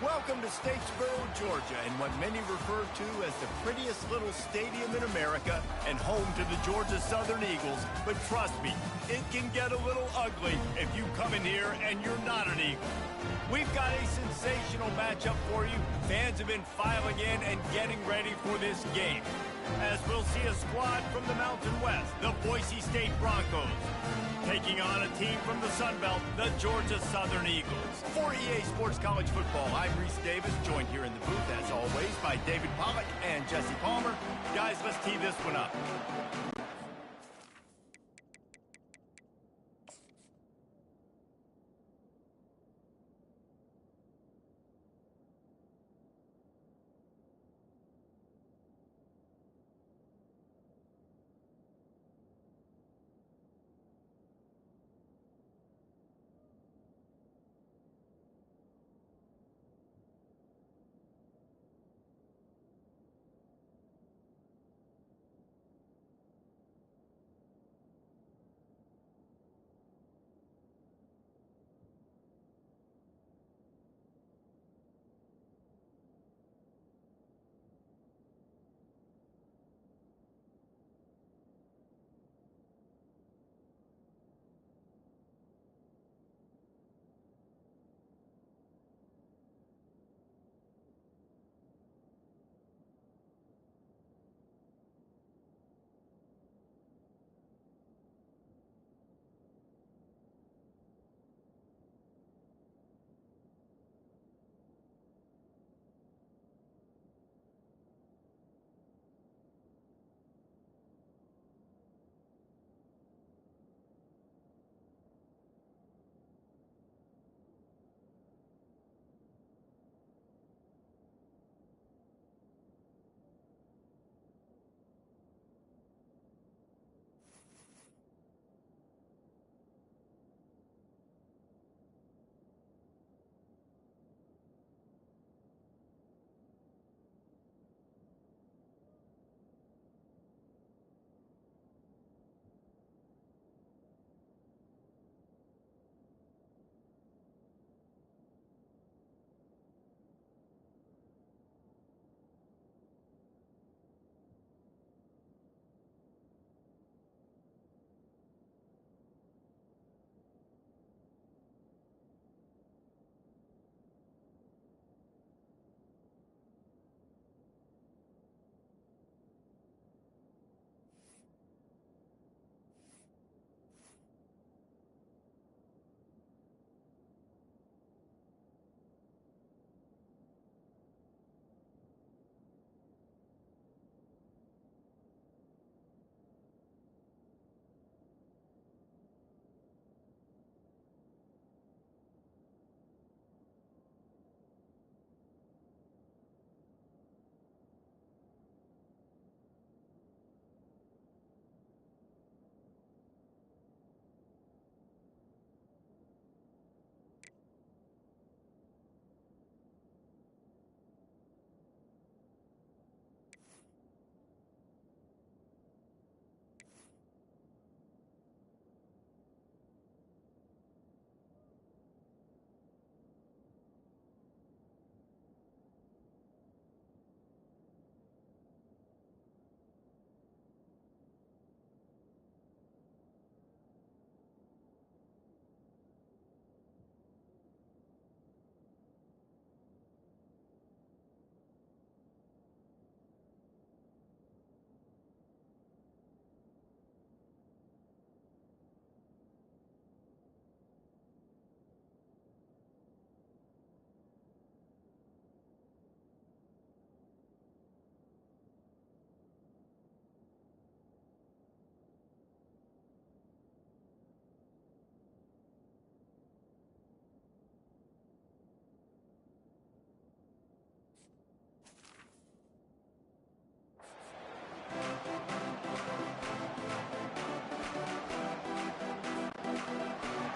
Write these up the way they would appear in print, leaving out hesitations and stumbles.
Welcome to Statesboro, Georgia, and what many refer to as the prettiest little stadium in America and home to the Georgia Southern Eagles. But trust me, it can get a little ugly if you come in here and you're not an Eagle. We've got a sensational matchup for you. Fans have been filing in and getting ready for this game, as we'll see a squad from the Mountain West, the Boise State Broncos, taking on a team from the Sun Belt, the Georgia Southern Eagles. For EA Sports College Football, I'm Reese Davis, joined here in the booth, as always, by David Pollack and Jesse Palmer. Guys, let's tee this one up.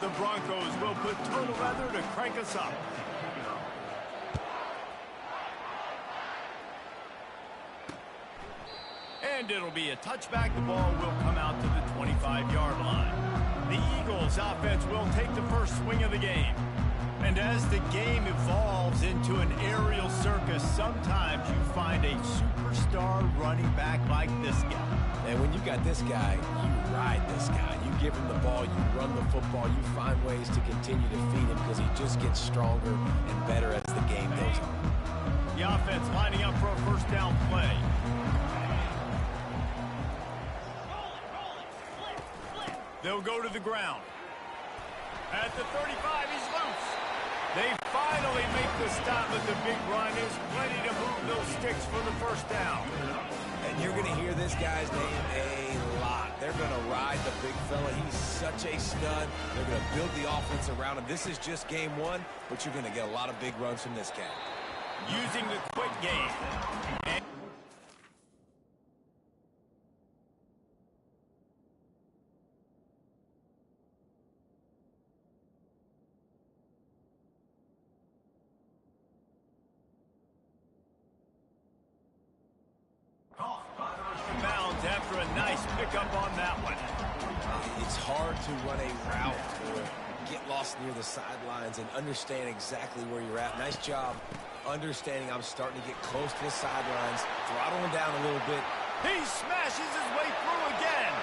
The Broncos will put total leather to crank us up. And it'll be a touchback. The ball will come out to the 25-yard line. The Eagles offense will take the first swing of the game. And as the game evolves into an aerial circus, sometimes you find a superstar running back like this guy. And when you got this guy, you ride this guy. You give him the ball, you run the football, you find ways to continue to feed him because he just gets stronger and better as the game goes on. The offense lining up for a first down play. They'll go to the ground. At the 35, he's loose. They finally make the stop at the big run. Is plenty to move those sticks for the first down. And you're going to hear this guy's name a lot. They're going to ride the big fella. He's such a stud. They're going to build the offense around him. This is just game one, but you're going to get a lot of big runs from this cat. Using the quick game. And bounds after a nice pickup on that one. It's hard to run a route or get lost near the sidelines and understand exactly where you're at. Nice job understanding I'm starting to get close to the sidelines, throttling down a little bit. He smashes his way through again.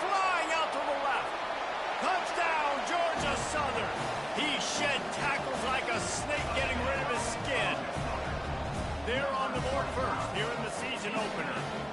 Flying out to the left. Touchdown, Georgia Southern. He shed tackles like a snake getting rid of his skin. They're on the board first here in the season opener.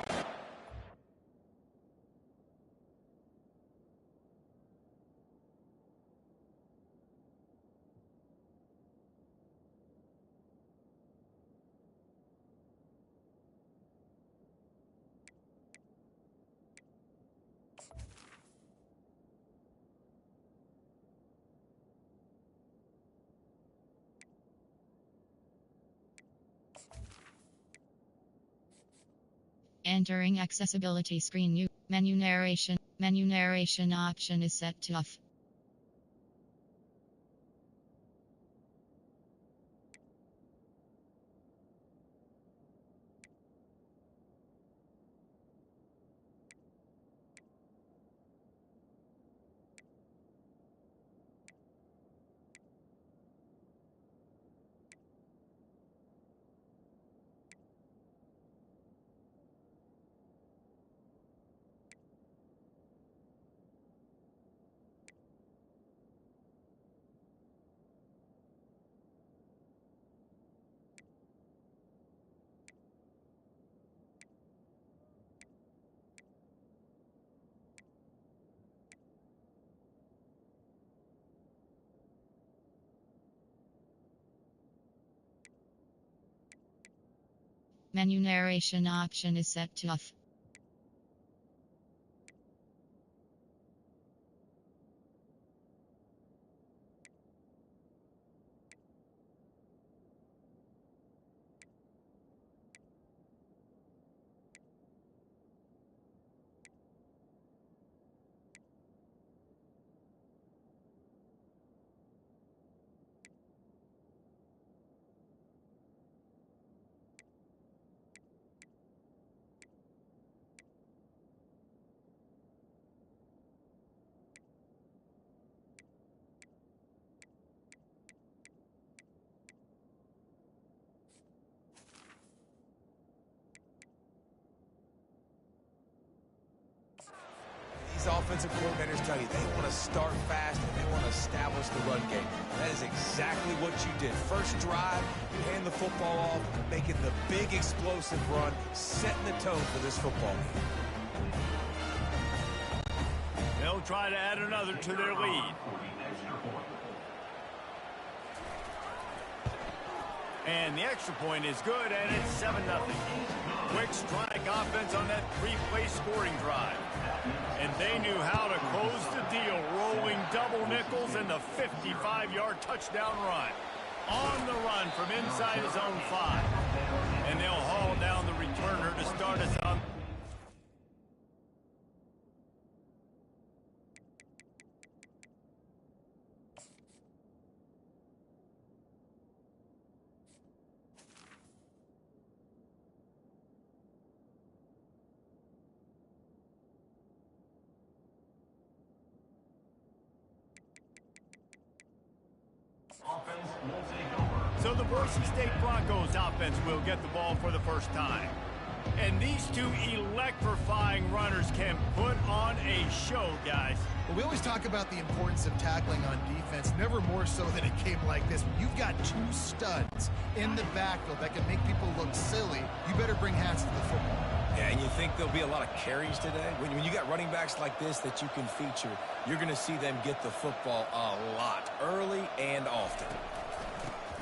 Entering accessibility screen. Menu narration. Menu narration option is set to off. Menu narration option is set to off. These offensive coordinators tell you they want to start fast and they want to establish the run game. That is exactly what you did. First drive, you hand the football off, making the big explosive run, setting the tone for this football game. They'll try to add another to their lead. And the extra point is good, and it's 7-0. Quick strike offense on that three-play scoring drive. And they knew how to close the deal, rolling double nickels and the 55-yard touchdown run. On the run from inside his own 5. And they'll haul down the returner to start us on. So the Boise State Broncos offense will get the ball for the first time. And these two electrifying runners can put on a show, guys. Well, we always talk about the importance of tackling on defense, never more so than a game like this. When you've got two studs in the backfield that can make people look silly, you better bring hats to the football. Yeah, and you think there'll be a lot of carries today? When you got running backs like this that you can feature, you're going to see them get the football a lot, early and often.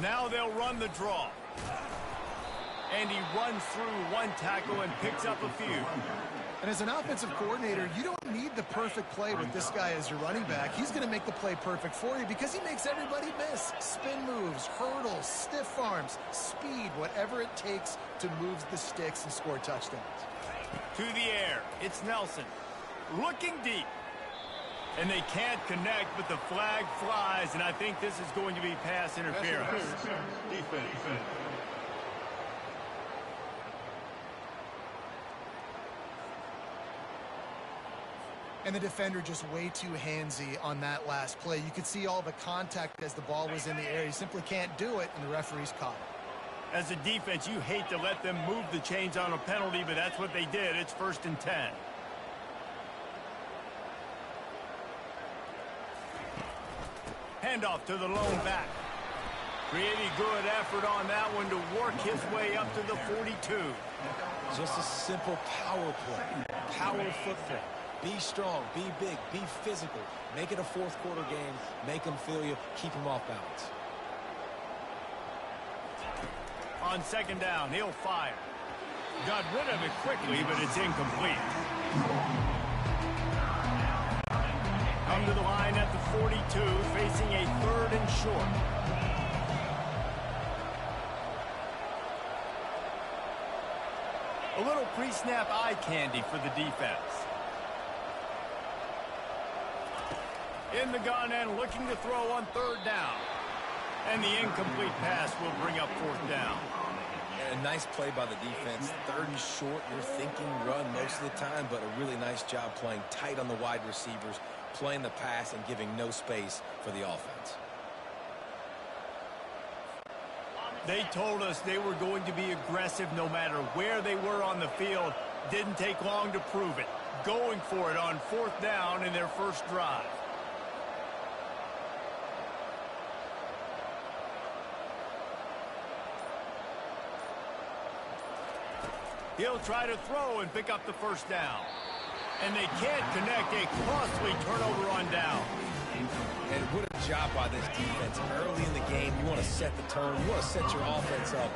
Now they'll run the draw. And he runs through one tackle and picks up a few. And as an offensive coordinator, you don't need the perfect play with this guy as your running back. He's going to make the play perfect for you because he makes everybody miss. Spin moves, hurdles, stiff arms, speed, whatever it takes to move the sticks and score touchdowns. To the air, it's Nelson. Looking deep. And they can't connect, but the flag flies, and I think this is going to be pass interference. Defense. And the defender just way too handsy on that last play. You could see all the contact as the ball was in the air. He simply can't do it, and the referee's caught it. As a defense, you hate to let them move the chains on a penalty, but that's what they did. It's 1st and 10. Handoff to the lone back. Pretty good effort on that one to work his way up to the 42. Just a simple power play. Power football. Be strong, be big, be physical. Make it a fourth quarter game. Make them feel you. Keep them off balance. On 2nd down, he'll fire. Got rid of it quickly, but it's incomplete. Come to the line at the 42, facing a 3rd and short. A little pre-snap eye candy for the defense. In the gun and looking to throw on 3rd down. And the incomplete pass will bring up 4th down. And a nice play by the defense. 3rd and short, you're thinking run most of the time, but a really nice job playing tight on the wide receivers, playing the pass and giving no space for the offense. They told us they were going to be aggressive no matter where they were on the field. Didn't take long to prove it. Going for it on 4th down in their first drive. He'll try to throw and pick up the 1st down. And they can't connect. A costly turnover on down. And what a job by this defense. Early in the game, you want to set the tone. You want to set your offense up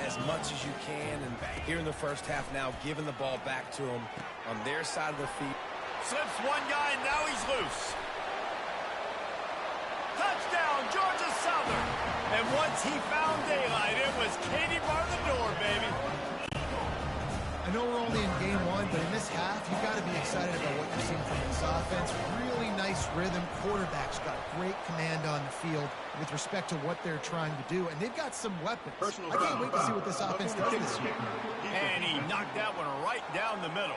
as much as you can. And here in the first half now, giving the ball back to them on their side of the field. Slips one guy, and now he's loose. Touchdown, Georgia Southern. And once he found daylight, it was Katie bar the door, baby. I know we're only in game 1, but in this half, you've got to be excited about what you're seeing from this offense. Really nice rhythm. Quarterback's got great command on the field with respect to what they're trying to do, and they've got some weapons. I can't wait to see what this offense does this year. And he knocked that one right down the middle.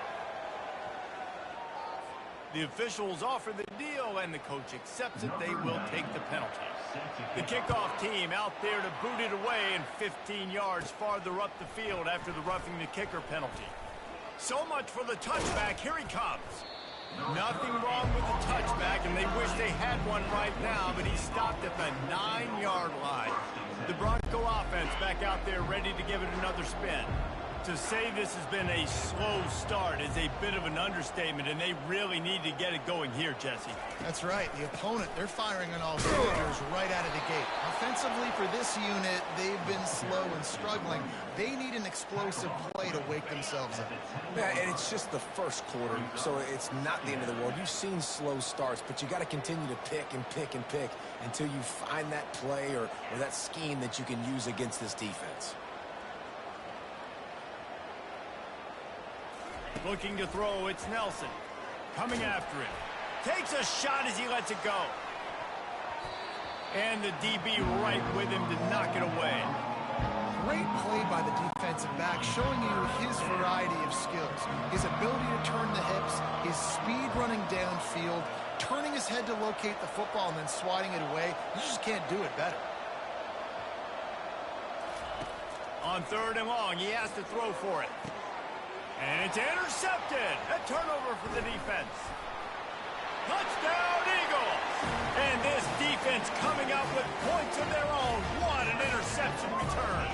The officials offer the deal, and the coach accepts it. They will take the penalty. The kickoff team out there to boot it away and 15 yards farther up the field after the roughing the kicker penalty. So much for the touchback. Here he comes. Nothing wrong with the touchback, and they wish they had one right now, but he stopped at the 9-yard line. The Bronco offense back out there ready to give it another spin. To say this has been a slow start is a bit of an understatement, and they really need to get it going here, Jesse. That's right. The opponent, they're firing on all cylinders right out of the gate. Offensively for this unit, they've been slow and struggling. They need an explosive play to wake themselves up. Yeah, and it's just the first quarter, so it's not the end of the world. You've seen slow starts, but you got to continue to pick and pick and pick until you find that play or that scheme that you can use against this defense. Looking to throw, it's Nelson. Coming after it. Takes a shot as he lets it go. And the DB right with him to knock it away. Great play by the defensive back, showing you his variety of skills. His ability to turn the hips, his speed running downfield, turning his head to locate the football and then swatting it away. You just can't do it better. On 3rd and long, he has to throw for it. And it's intercepted. A turnover for the defense. Touchdown, Eagles! And this defense coming out with points of their own. What an interception return.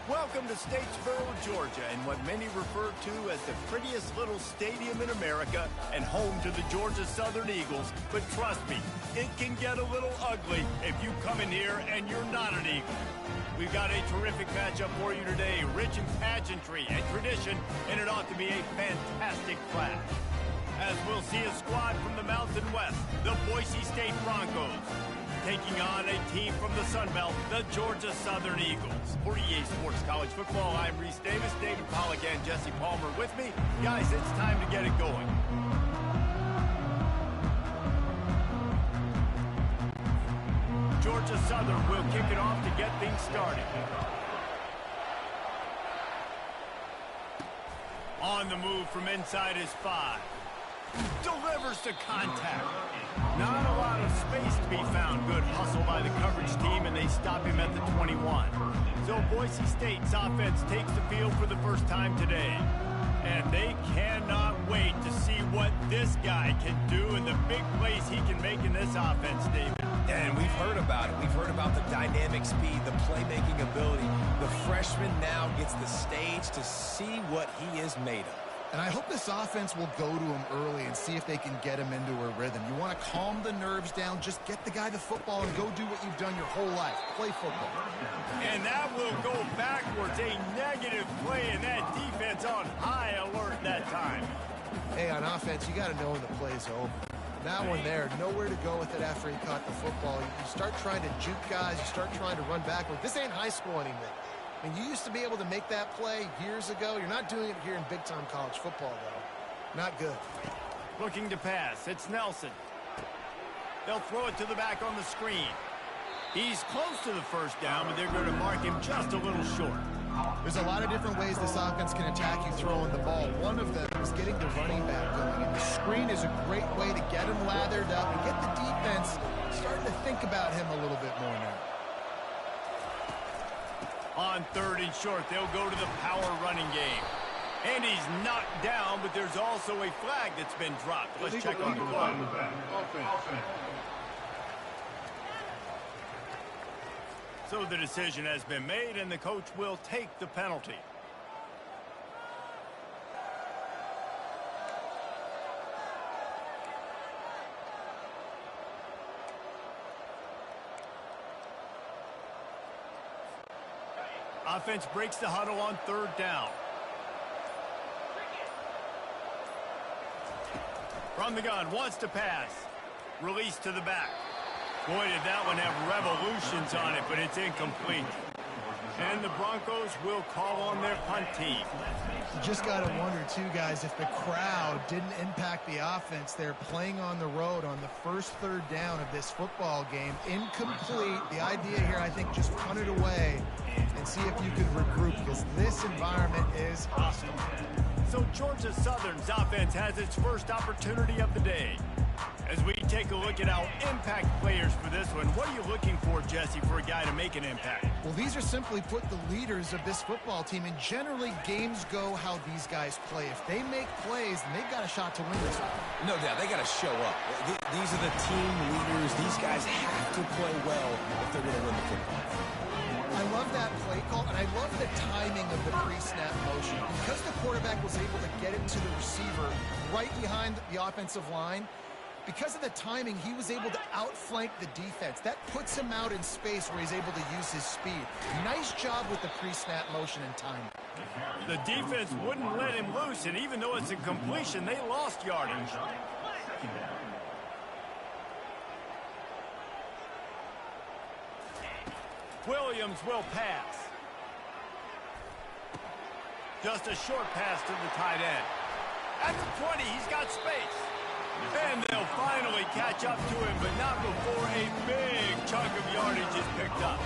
Welcome to Statesboro, Georgia, and what many refer to as the prettiest little stadium in America and home to the Georgia Southern Eagles. But trust me, it can get a little ugly if you come in here and you're not an Eagle. We've got a terrific matchup for you today, rich in pageantry and tradition, and it ought to be a fantastic clash. As we'll see a squad from the Mountain West, the Boise State Broncos, taking on a team from the Sun Belt, the Georgia Southern Eagles. For EA Sports College Football, I'm Reese Davis, David Pollack, and Jesse Palmer with me. Guys, it's time to get it going. Georgia Southern will kick it off to get things started. On the move from inside his 5. Delivers to contact. Not a lot of space to be found. Good hustle by the coverage team, and they stop him at the 21. So Boise State's offense takes the field for the first time today. And they cannot wait to see what this guy can do and the big plays he can make in this offense, David. And we've heard about it. We've heard about the dynamic speed, the playmaking ability. The freshman now gets the stage to see what he is made of. And I hope this offense will go to him early and see if they can get him into a rhythm. You want to calm the nerves down. Just get the guy the football and go do what you've done your whole life. Play football. And that will go backwards. A negative play, and that defense on high alert that time. Hey, on offense, you got to know when the play's over. That one there, nowhere to go with it after he caught the football. You start trying to juke guys. You start trying to run backward. This ain't high school anymore. I mean, you used to be able to make that play years ago. You're not doing it here in big-time college football, though. Not good. Looking to pass. It's Nelson. They'll throw it to the back on the screen. He's close to the first down, but they're going to mark him just a little short. There's a lot of different ways this offense can attack you throwing the ball. One of them is getting the running back going. And the screen is a great way to get him lathered up and get the defense starting to think about him a little bit more now. On 3rd and short, they'll go to the power running game. And he's knocked down, but there's also a flag that's been dropped. Let's check on the play. So the decision has been made, and the coach will take the penalty. Offense breaks the huddle on 3rd down. From the gun, wants to pass. Release to the back. Boy, did that one have revolutions on it, but it's incomplete. And the Broncos will call on their punt team. You just got to wonder, too, guys, if the crowd didn't impact the offense. They're playing on the road on the first 3rd down of this football game. Incomplete. The idea here, I think, just punt it away and see if you can regroup, because this environment is hostile. So Georgia Southern's offense has its first opportunity of the day. As we take a look at our impact players for this one, what are you looking for, Jesse, for a guy to make an impact? Well, these are simply put the leaders of this football team, and generally games go how these guys play. If they make plays, then they've got a shot to win this one. No doubt, they got to show up. These are the team leaders. These guys have to play well if they're going to win the football. I love that play call, and I love the timing of the pre-snap motion. Because the quarterback was able to get it to the receiver right behind the offensive line, because of the timing, he was able to outflank the defense. That puts him out in space where he's able to use his speed. Nice job with the pre-snap motion and timing. The defense wouldn't let him loose, and even though it's a completion, they lost yardage. Williams will pass. Just a short pass to the tight end. At the 20, he's got space. And they'll finally catch up to him, but not before a big chunk of yardage is picked up.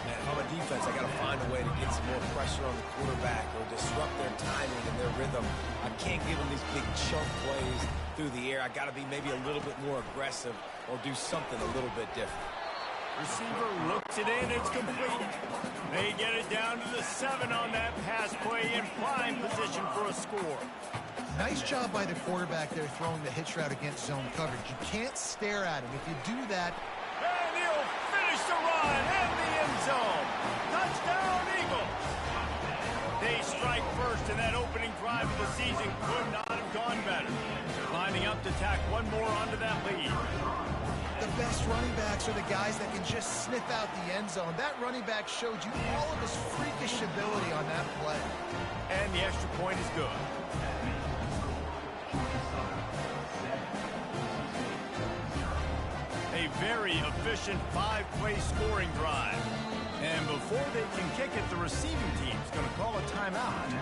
Man, if I'm a defense, I got to find a way to get some more pressure on the quarterback or disrupt their timing and their rhythm. I can't give them these big chunk plays through the air. I got to be maybe a little bit more aggressive or do something a little bit different. Receiver looks it in, it's complete. They get it down to the 7 on that pass play in prime position for a score. Nice job by the quarterback there throwing the hitch route against zone coverage. You can't stare at him. If you do that... And he'll finish the run in the end zone. Touchdown, Eagles. They strike first, and that opening drive of the season could not have gone better. Lining up to tack one more onto that lead. The best running backs are the guys that can just sniff out the end zone. That running back showed you all of his freakish ability on that play. And the extra point is good. A very efficient 5-play scoring drive. And before they can kick it, the receiving team's going to call a timeout.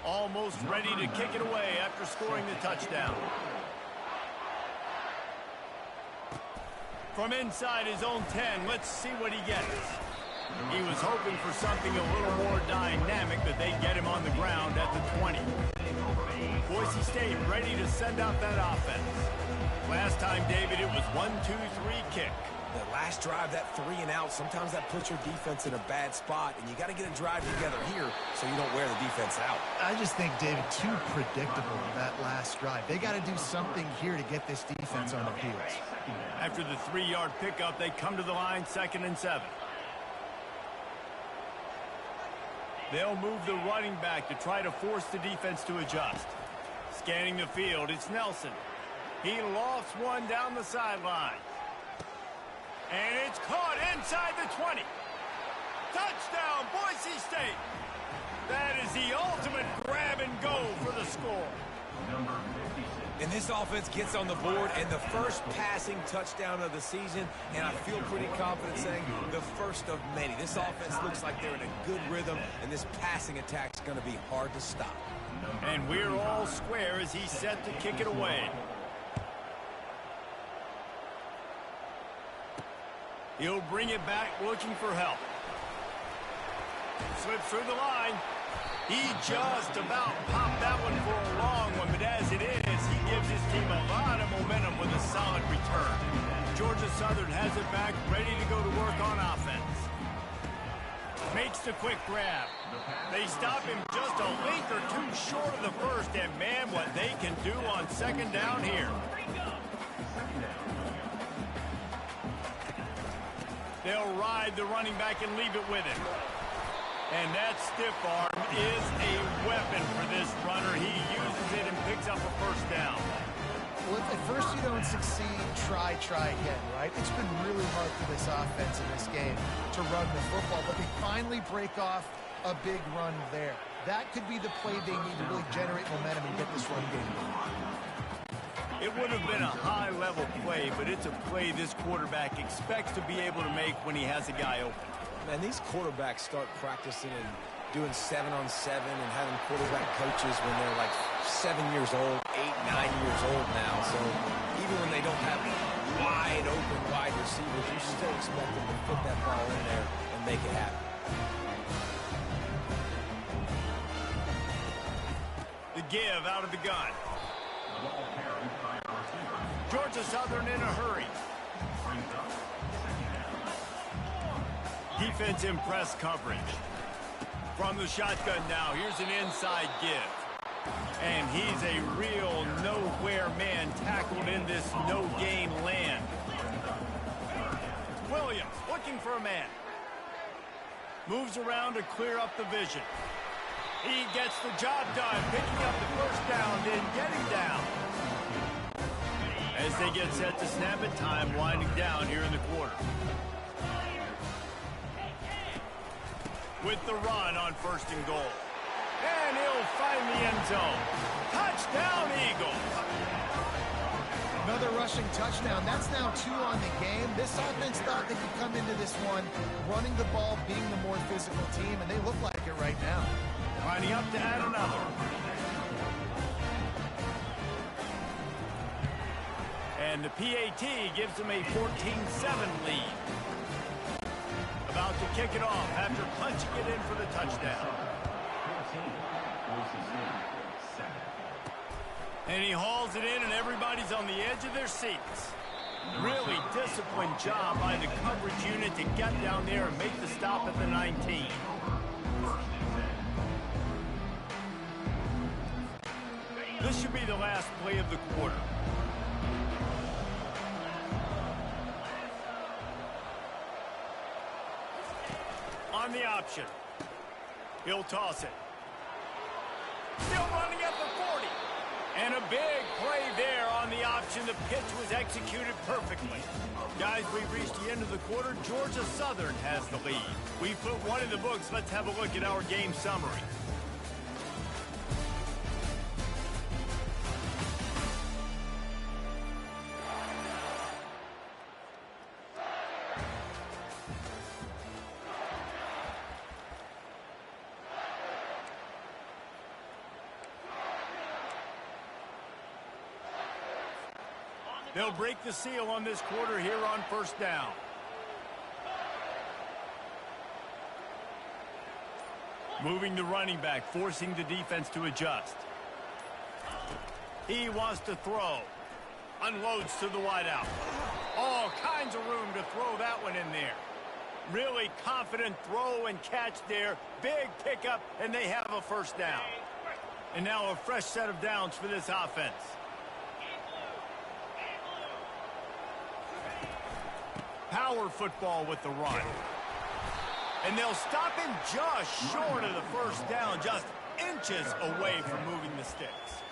Almost ready to kick it away after scoring the touchdown. From inside his own 10, let's see what he gets. He was hoping for something a little more dynamic, but they get him on the ground at the 20. Boise State ready to send out that offense. Last time, David, it was 1-2-3 kick. The last drive, that 3 and out, sometimes that puts your defense in a bad spot, and you got to get a drive together here so you don't wear the defense out. I just think, David, too predictable that last drive. They got to do something here to get this defense on the heels. After the 3-yard pickup, they come to the line, 2nd and 7. They'll move the running back to try to force the defense to adjust. Scanning the field, it's Nelson. He lofts one down the sideline. And it's caught inside the 20. Touchdown, Boise State. That is the ultimate grab and go for the score. And this offense gets on the board, and the first passing touchdown of the season, and I feel pretty confident saying the first of many. This offense looks like they're in a good rhythm, and this passing attack's going to be hard to stop. And we're all square as he's set to kick it away. He'll bring it back looking for help. Slips through the line. He just about popped that one for a long one, but as it is, he gives his team a lot of momentum with a solid return. Georgia Southern has it back, ready to go to work on offense. Makes the quick grab. They stop him just a length or two short of the first, and man, what they can do on 2nd down here. They'll ride the running back and leave it with him. And that stiff arm is a weapon for this runner. He uses it and picks up a first down. Well, if first you don't succeed, try again, right? It's been really hard for this offense in this game to run the football, but they finally break off a big run there. That could be the play they need to really generate momentum and get this run game going. It would have been a high-level play, but it's a play this quarterback expects to be able to make when he has a guy open. Man, these quarterbacks start practicing and doing 7-on-7 and having quarterback coaches when they're like 7 years old, 8, 9 years old now. So even when they don't have wide receivers, you still expect them to put that ball in there and make it happen. The give out of the gun. Georgia Southern in a hurry. Defense in press coverage. From the shotgun now, here's an inside give. And he's a real nowhere man tackled in this no-gain land. Williams looking for a man. Moves around to clear up the vision. He gets the job done, picking up the first down, then getting down. As they get set to snap it, time winding down here in the quarter. With the run on 1st and goal. And he'll find the end zone. Touchdown, Eagles. Another rushing touchdown. That's now 2 on the game. This offense thought they could come into this one running the ball, being the more physical team, and they look like it right now. Lining up to add another. And the PAT gives them a 14-7 lead. About to kick it off after punching it in for the touchdown. And he hauls it in, and everybody's on the edge of their seats. Really disciplined job by the coverage unit to get down there and make the stop at the 19. This should be the last play of the quarter. On the option. He'll toss it. Still running at the 40. And a big play there on the option. The pitch was executed perfectly. Guys, we've reached the end of the quarter. Georgia Southern has the lead. We put one in the books. Let's have a look at our game summary. They'll break the seal on this quarter here on 1st down. Moving the running back, forcing the defense to adjust. He wants to throw. Unloads to the wideout. All kinds of room to throw that one in there. Really confident throw and catch there. Big pickup, and they have a 1st down. And now a fresh set of downs for this offense. Power football with the run. And they'll stop him just short of the 1st down, just inches away from moving the sticks.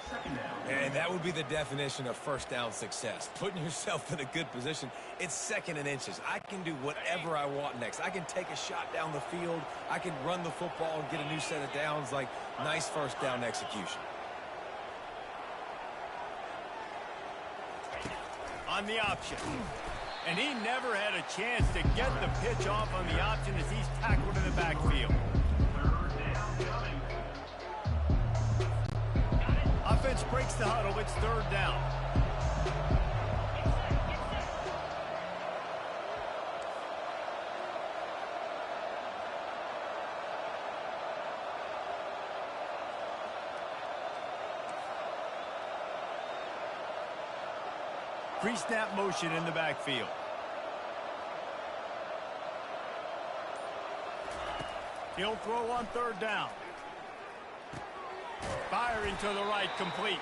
And that would be the definition of 1st down success. Putting yourself in a good position. It's 2nd and inches. I can do whatever I want next. I can take a shot down the field. I can run the football and get a new set of downs. Like, nice 1st down execution. On the option. And he never had a chance to get the pitch off on the option as he's tackled in the backfield. Offense breaks the huddle. It's 3rd down. Pre-snap motion in the backfield. He'll throw on 3rd down. Firing to the right, complete.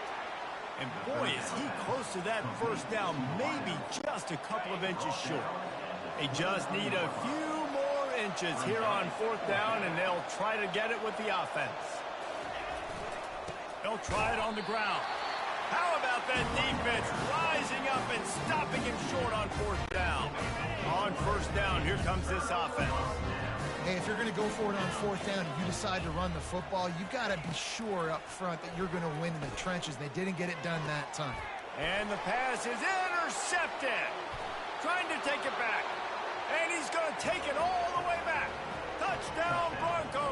And boy, is he close to that 1st down, maybe just a couple of inches short. They just need a few more inches here on 4th down, and they'll try to get it with the offense. They'll try it on the ground. How about that defense rising up and stopping him short on fourth down? On first down, here comes this offense. Hey, if you're going to go for it on fourth down and you decide to run the football, you've got to be sure up front that you're going to win in the trenches. They didn't get it done that time. And the pass is intercepted. Trying to take it back. And he's going to take it all the way back. Touchdown, Broncos.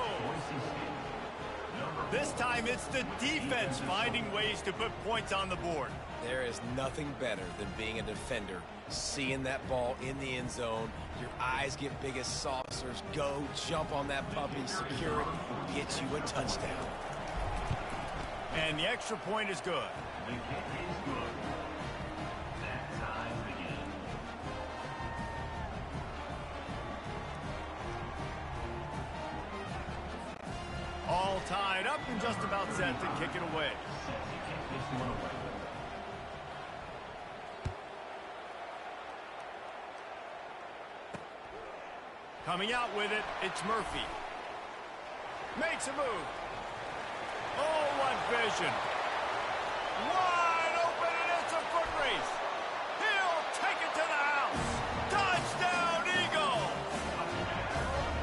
This time it's the defense finding ways to put points on the board. There is nothing better than being a defender, seeing that ball in the end zone, your eyes get big as saucers, go, jump on that puppy, secure it, get you a touchdown. And the extra point is good. All tied up and just about set to kick it away. Coming out with it, it's Murphy. Makes a move. Oh, what vision. Wide open, and it's a foot race. He'll take it to the house. Touchdown, Eagle.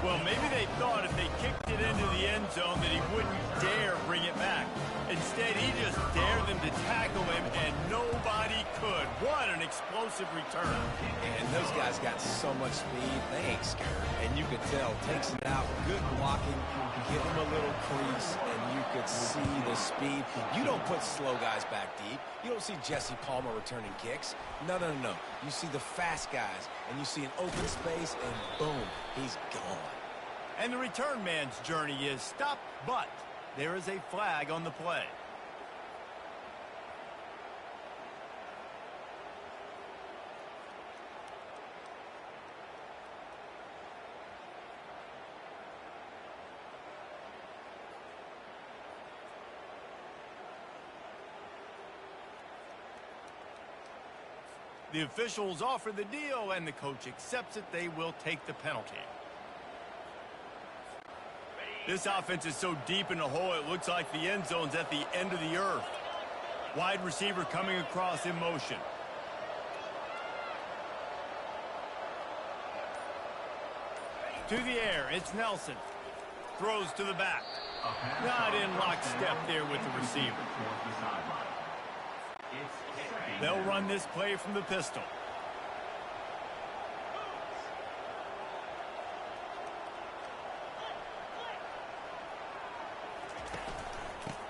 Well, maybe they thought if they kicked it into the end zone that he wouldn't dare bring it back. Instead, he just dared them to tackle him, and nobody could. What an explosive return. And those guys got so much speed, they ain't scared. And you could tell, takes it out, good blocking, give him a little crease, and you could see the speed. You don't put slow guys back deep. You don't see Jesse Palmer returning kicks. No, no, no, no. You see the fast guys, and you see an open space, and boom, he's gone. And the return man's journey is stopped, but there is a flag on the play. The officials offer the deal, and the coach accepts it. They will take the penalty. This offense is so deep in the hole, it looks like the end zone's at the end of the earth. Wide receiver coming across in motion. To the air, it's Nelson. Throws to the back. Not in lockstep there with the receiver. They'll run this play from the pistol.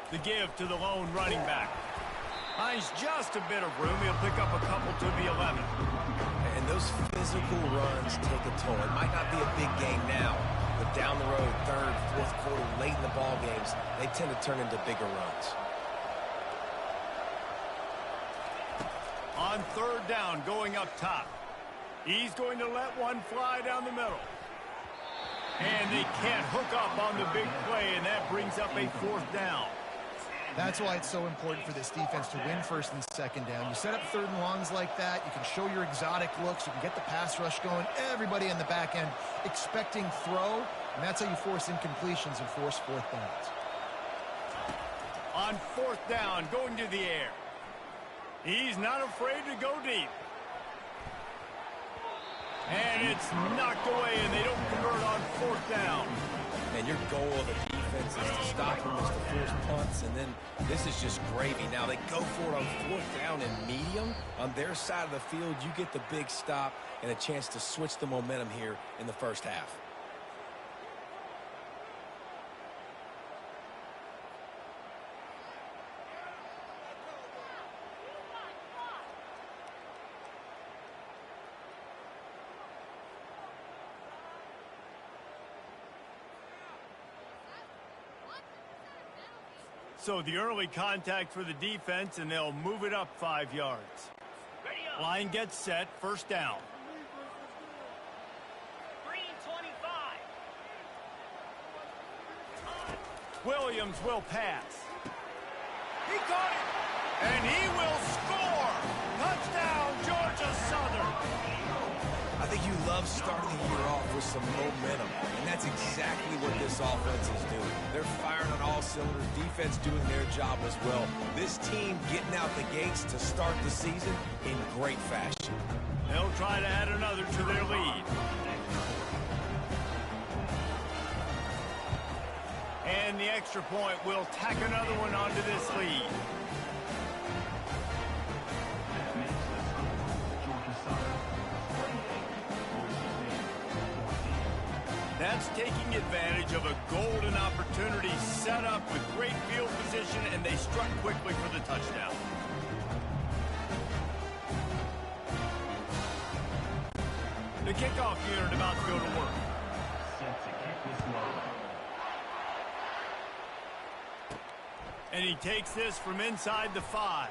The give to the lone running back. Finds just a bit of room. He'll pick up a couple to the 11. And those physical runs take a toll. It might not be a big game now, but down the road, third, fourth quarter, late in the ball games, they tend to turn into bigger runs. On third down, going up top. He's going to let one fly down the middle. And they can't hook up on the big play, and that brings up a fourth down. That's why it's so important for this defense to win first and second down. You set up third and longs like that, you can show your exotic looks, you can get the pass rush going, everybody in the back end expecting throw, and that's how you force incompletions and force fourth downs. On fourth down, going to the air. He's not afraid to go deep. And it's knocked away, and they don't convert on fourth down. And your goal of the defense is to stop them, is to force punts, and then this is just gravy. Now they go for it on fourth down and medium. On their side of the field, you get the big stop and a chance to switch the momentum here in the first half. So the early contact for the defense, and they'll move it up 5 yards. Line gets set, first down. Green 25. Williams will pass. He caught it, and he will score. Touchdown, Georgia Southern. I think you love starting the year off with some momentum, and that's exactly what this offense is doing. They're firing on all cylinders, defense doing their job as well. This team getting out the gates to start the season in great fashion. They'll try to add another to their lead. And the extra point will tack another one onto this lead. That's taking advantage of a golden opportunity set up with great field position, and they struck quickly for the touchdown. The kickoff unit about to go to work. And he takes this from inside the 5.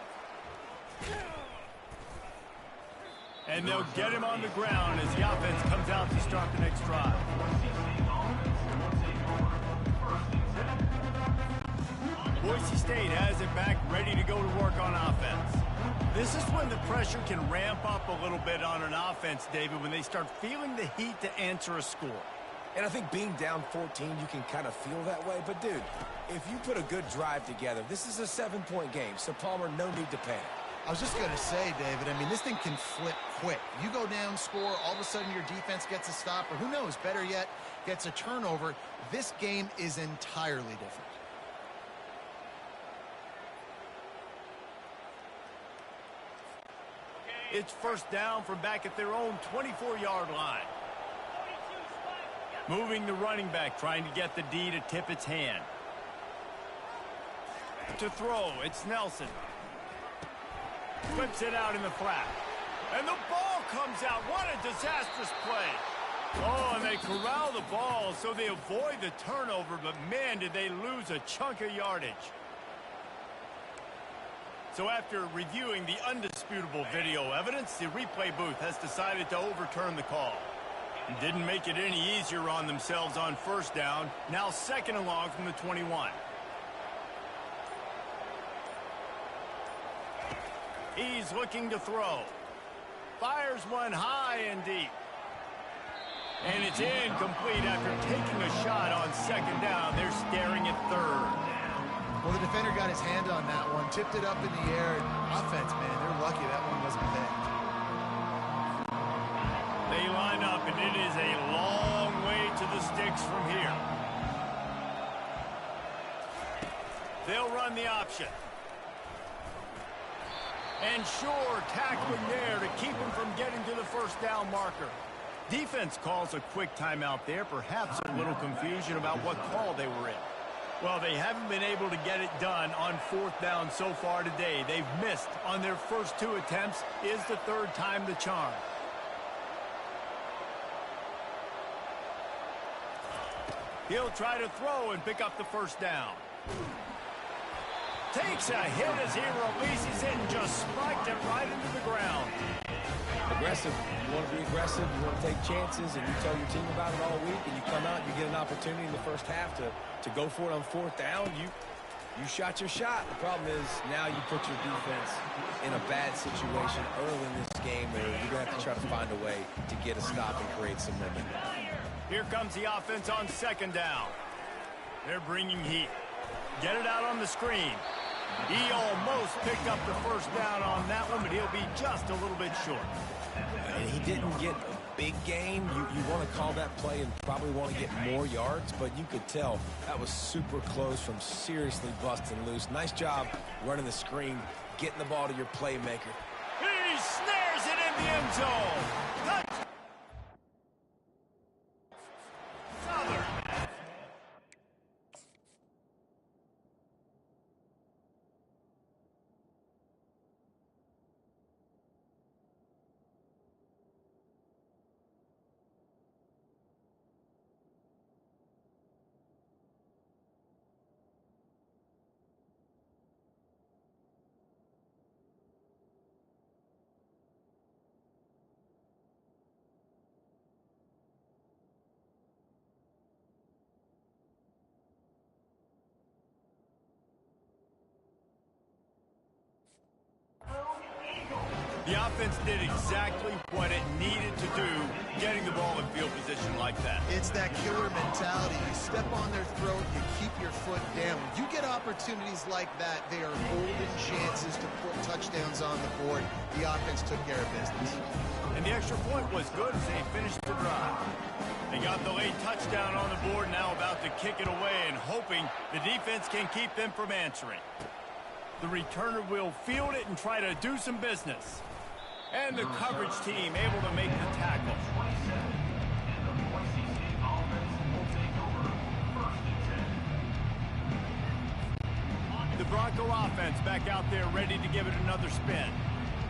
And they'll get him on the ground as the offense comes out to start the next drive. Boise State has it back, ready to go to work on offense. This is when the pressure can ramp up a little bit on an offense, David, when they start feeling the heat to answer a score. And I think being down 14, you can kind of feel that way. But, dude, if you put a good drive together, this is a 7-point game. So, Palmer, no need to panic. I was just going to say, David, I mean, this thing can flip quick. You go down, score, all of a sudden your defense gets a stop, or who knows, better yet, gets a turnover. This game is entirely different. It's first down from back at their own 24-yard line. Moving the running back, trying to get the D to tip its hand. To throw, it's Nelson. Flips it out in the flat. And the ball comes out. What a disastrous play. Oh, and they corral the ball so they avoid the turnover, but man, did they lose a chunk of yardage. So after reviewing the undisputable video evidence, the replay booth has decided to overturn the call. Didn't make it any easier on themselves on first down. Now second and long from the 21. He's looking to throw. Fires one high and deep. And it's incomplete after taking a shot on second down. They're staring at third. Well, the defender got his hand on that one, tipped it up in the air. Offense, man, they're lucky that one wasn't picked. They line up, and it is a long way to the sticks from here. They'll run the option. And sure, tackling there to keep him from getting to the first down marker. Defense calls a quick timeout there, perhaps a little confusion about what call they were in. Well, they haven't been able to get it done on fourth down so far today. They've missed on their first 2 attempts. Is the third time the charm? He'll try to throw and pick up the first down. Takes a hit as he releases it and just spiked it right into the ground. Aggressive. You want to be aggressive. You want to take chances, and you tell your team about it all week, and you come out and you get an opportunity in the first half to go for it on fourth down. You shot your shot. The problem is now you put your defense in a bad situation early in this game where you're going to have to try to find a way to get a stop and create some momentum. Here comes the offense on second down. They're bringing heat. Get it out on the screen. He almost picked up the first down on that one, but he'll be just a little bit short. And he didn't get a big gain. You want to call that play and probably want to get more yards, but you could tell that was super close from seriously busting loose. Nice job running the screen, getting the ball to your playmaker. He snares it in the end zone. Touchdown. Southern. The offense did exactly what it needed to do, getting the ball in field position like that. It's that killer mentality. You step on their throat, you keep your foot down. When you get opportunities like that, they are golden chances to put touchdowns on the board. The offense took care of business. And the extra point was good as they finished the drive. They got the late touchdown on the board, now about to kick it away and hoping the defense can keep them from answering. The returner will field it and try to do some business. And the coverage team able to make the tackle. The Bronco offense back out there ready to give it another spin.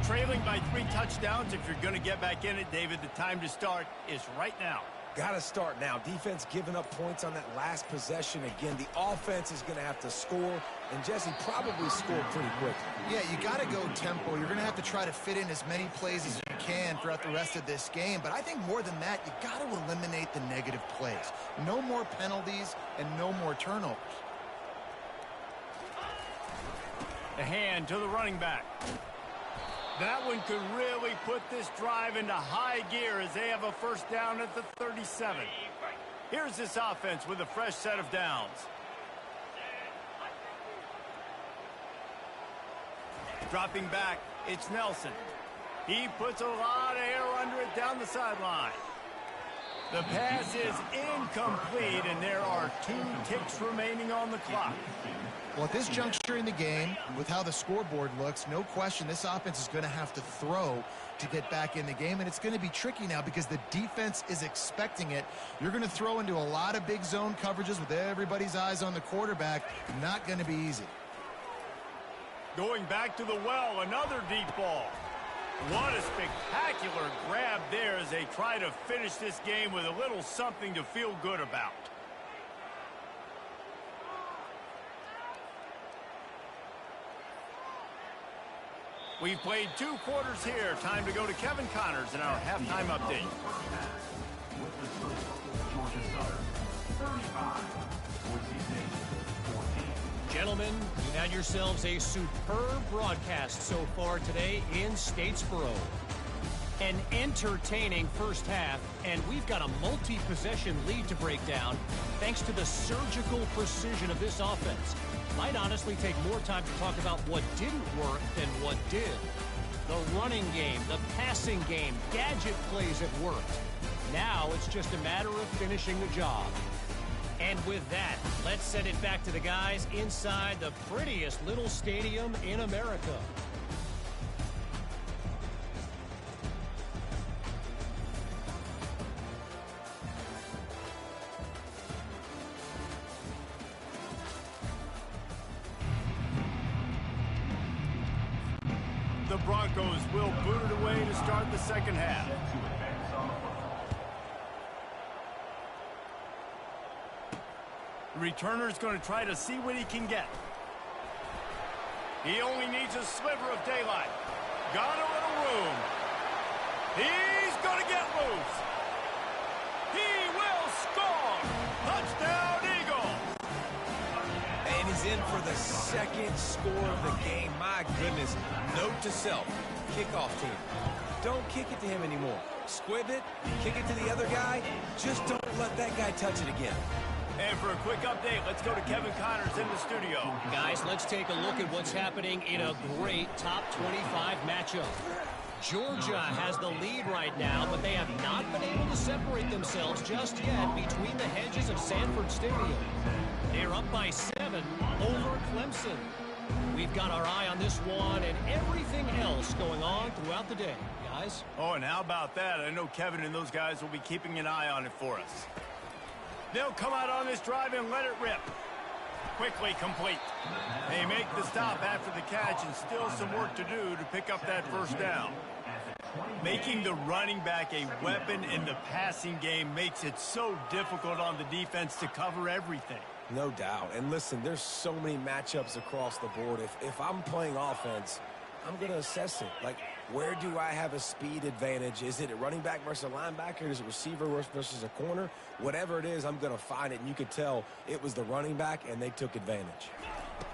Trailing by 3 touchdowns. If you're going to get back in it, David, the time to start is right now. Got to start now. Defense giving up points on that last possession. Again, the offense is going to have to score, and Jesse probably scored pretty quickly. Yeah, you got to go tempo. You're going to have to try to fit in as many plays as you can throughout the rest of this game. But I think more than that, you got to eliminate the negative plays. No more penalties and no more turnovers. The hand to the running back. That one could really put this drive into high gear as they have a first down at the 37. Here's this offense with a fresh set of downs. Dropping back, it's Nelson. He puts a lot of air under it down the sideline. The pass is incomplete, and there are 2 ticks remaining on the clock. Well, at this juncture in the game, with how the scoreboard looks, no question this offense is going to have to throw to get back in the game, and it's going to be tricky now because the defense is expecting it. You're going to throw into a lot of big zone coverages with everybody's eyes on the quarterback. Not going to be easy. Going back to the well, another deep ball. What a spectacular grab there as they try to finish this game with a little something to feel good about. We've played 2 quarters here. Time to go to Kevin Connors in our halftime update. Gentlemen, you've had yourselves a superb broadcast so far today in Statesboro. An entertaining first half, and we've got a multi-possession lead to break down thanks to the surgical precision of this offense. Might honestly take more time to talk about what didn't work than what did. The running game, the passing game, gadget plays that worked. Now it's just a matter of finishing the job. And with that, let's send it back to the guys inside the prettiest little stadium in America. The Broncos will boot it away to start the second half. The returner's going to try to see what he can get. He only needs a sliver of daylight. Got a little room. He's going to get loose. He will score. Touchdown, Eagles. And he's in for the second score of the game. My goodness. Note to self, kickoff team. Don't kick it to him anymore. Squib it, kick it to the other guy. Just don't let that guy touch it again. And for a quick update, let's go to Kevin Connors in the studio. Guys, let's take a look at what's happening in a great top 25 matchup. Georgia has the lead right now, but they have not been able to separate themselves just yet between the hedges of Sanford Stadium. They're up by 7 over Clemson. We've got our eye on this one and everything else going on throughout the day, guys. Oh, and how about that? I know Kevin and those guys will be keeping an eye on it for us. They'll come out on this drive and let it rip. Quickly complete. They make the stop after the catch and still some work to do to pick up that first down. Making the running back a weapon in the passing game makes it so difficult on the defense to cover everything. No doubt. And listen, there's so many matchups across the board. If I'm playing offense, I'm going to assess it. Like, where do I have a speed advantage? Is it a running back versus a linebacker? Is it receiver versus a corner? Whatever it is, I'm going to find it. And you could tell it was the running back, and they took advantage.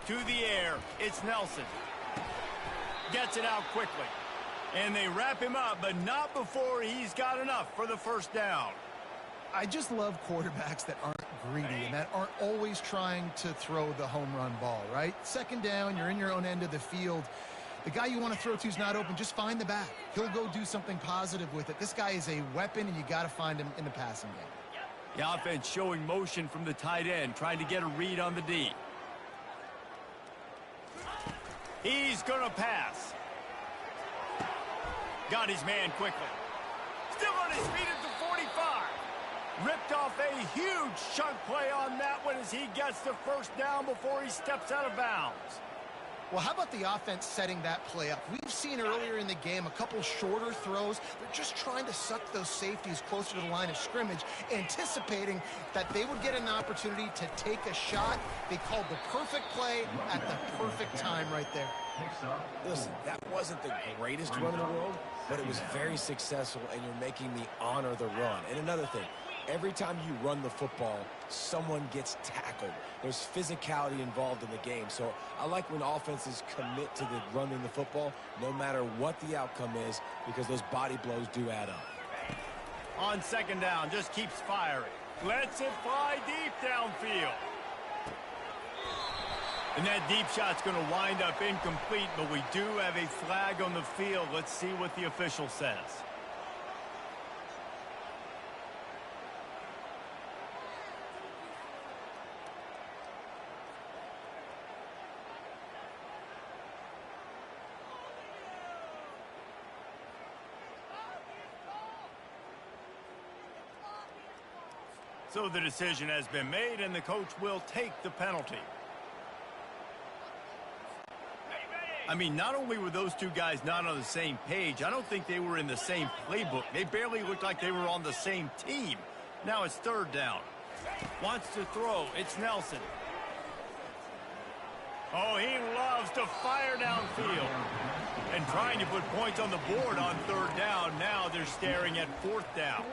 To the air, it's Nelson. Gets it out quickly. And they wrap him up, but not before he's got enough for the first down. I just love quarterbacks that aren't greedy and that aren't always trying to throw the home run ball, right? Second down, you're in your own end of the field. The guy you want to throw to is not open. Just find the back. He'll go do something positive with it. This guy is a weapon, and you got to find him in the passing game. The offense showing motion from the tight end, trying to get a read on the D. He's going to pass. Got his man quickly. Still on his feet at the 45. Ripped off a huge chunk play on that one as he gets the first down before he steps out of bounds. Well, how about the offense setting that play up? We've seen earlier in the game a couple shorter throws. They're just trying to suck those safeties closer to the line of scrimmage, anticipating that they would get an opportunity to take a shot. They called the perfect play at the perfect time right there. Listen, that wasn't the greatest run in the world, but it was very successful, and you're making me honor the run. And another thing, every time you run the football, someone gets tackled. There's physicality involved in the game. So I like when offenses commit to the running the football, no matter what the outcome is, because those body blows do add up. On second down, just keeps firing. Lets it fly deep downfield. And that deep shot's going to wind up incomplete, but we do have a flag on the field. Let's see what the official says. So the decision has been made, and the coach will take the penalty. I mean, not only were those two guys not on the same page, I don't think they were in the same playbook. They barely looked like they were on the same team. Now it's third down. Wants to throw. It's Nelson. Oh, he loves to fire downfield. And trying to put points on the board on third down. Now they're staring at fourth down.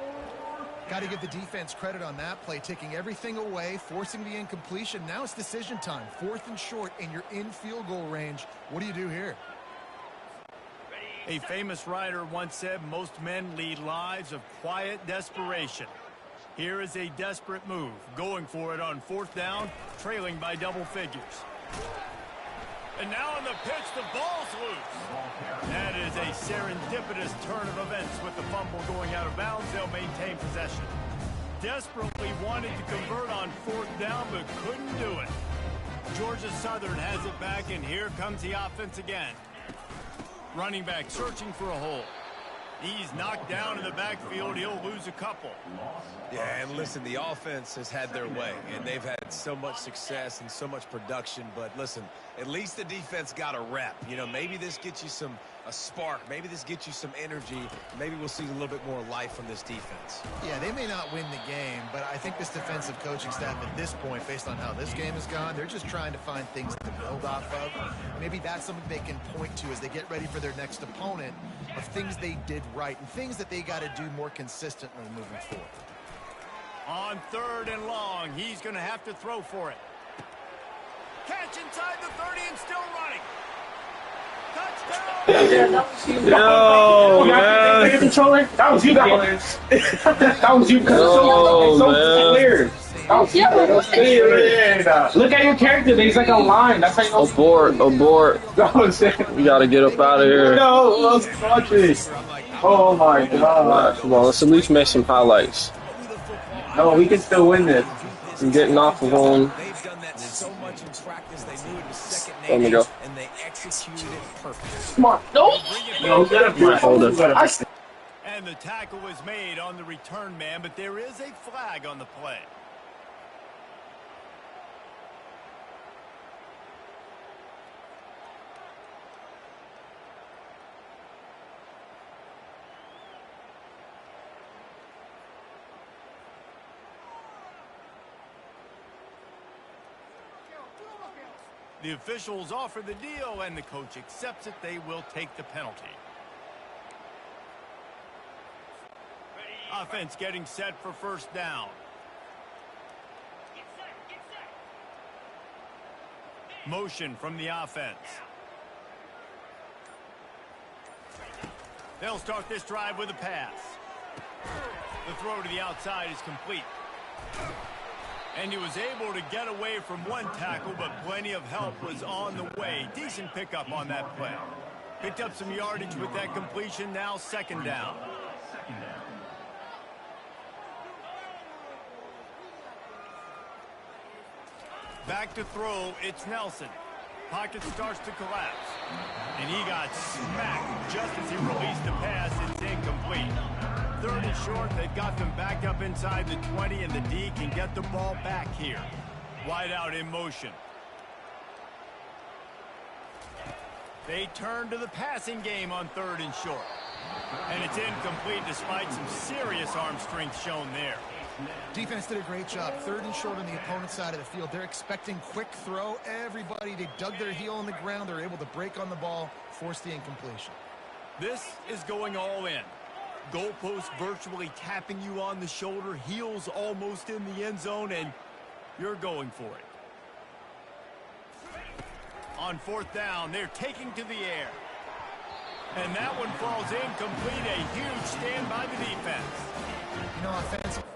Got to give the defense credit on that play, taking everything away, forcing the incompletion. Now it's decision time. Fourth and short, and you're in field goal range. What do you do here? A famous writer once said, most men lead lives of quiet desperation. Here is a desperate move, going for it on fourth down, trailing by double figures. And now on the pitch, the ball's loose. That is a serendipitous turn of events with the fumble going out of bounds. They'll maintain possession. Desperately wanted to convert on fourth down, but couldn't do it. Georgia Southern has it back, and here comes the offense again. Running back searching for a hole. He's knocked down in the backfield. He'll lose a couple. Yeah, and listen, the offense has had their way, and they've had so much success and so much production. But listen, at least the defense got a rep. You know, maybe this gets you a spark. Maybe this gets you some energy. Maybe we'll see a little bit more life from this defense. Yeah, they may not win the game, but I think this defensive coaching staff at this point, based on how this game has gone, they're just trying to find things to build off of. Maybe that's something they can point to as they get ready for their next opponent, of things they did right and things that they got to do more consistently moving forward. On third and long, he's going to have to throw for it. Catch inside the 30 and still running. Touchdown! Yo, man. Controller? That was you, guys. That was you, because it's so clear. That was you, guys. Look at your character. He's like a line. That's how you know. Abort. We got to get up out of here. No, let's watch this. Oh, my God. Come on, let's at least make some highlights. No, we can still win this. I'm getting off of home. They've done that so much in practice, they knew it was second Let me nature, go. and they executed it perfectly. Come on. No, get up. Hold it. And the tackle was made on the return man, but there is a flag on the play. The officials offer the deal, and the coach accepts it. They will take the penalty. Offense getting set for first down. Motion from the offense. They'll start this drive with a pass. The throw to the outside is complete. And he was able to get away from one tackle, but plenty of help was on the way. Decent pickup on that play. Picked up some yardage with that completion, now second down. Back to throw, it's Nelson. Pocket starts to collapse. And he got smacked just as he released the pass. It's incomplete. Third and short, they've got them back up inside the 20, and the D can get the ball back here. Wide out in motion. They turn to the passing game on third and short. And it's incomplete despite some serious arm strength shown there. Defense did a great job. Third and short on the opponent's side of the field. They're expecting quick throw. Everybody, they dug their heel on the ground. They're able to break on the ball, force the incompletion. This is going all in. Goalpost virtually tapping you on the shoulder, heels almost in the end zone, and you're going for it. On fourth down, they're taking to the air. And that one falls incomplete. A huge stand by the defense. You know, offensively,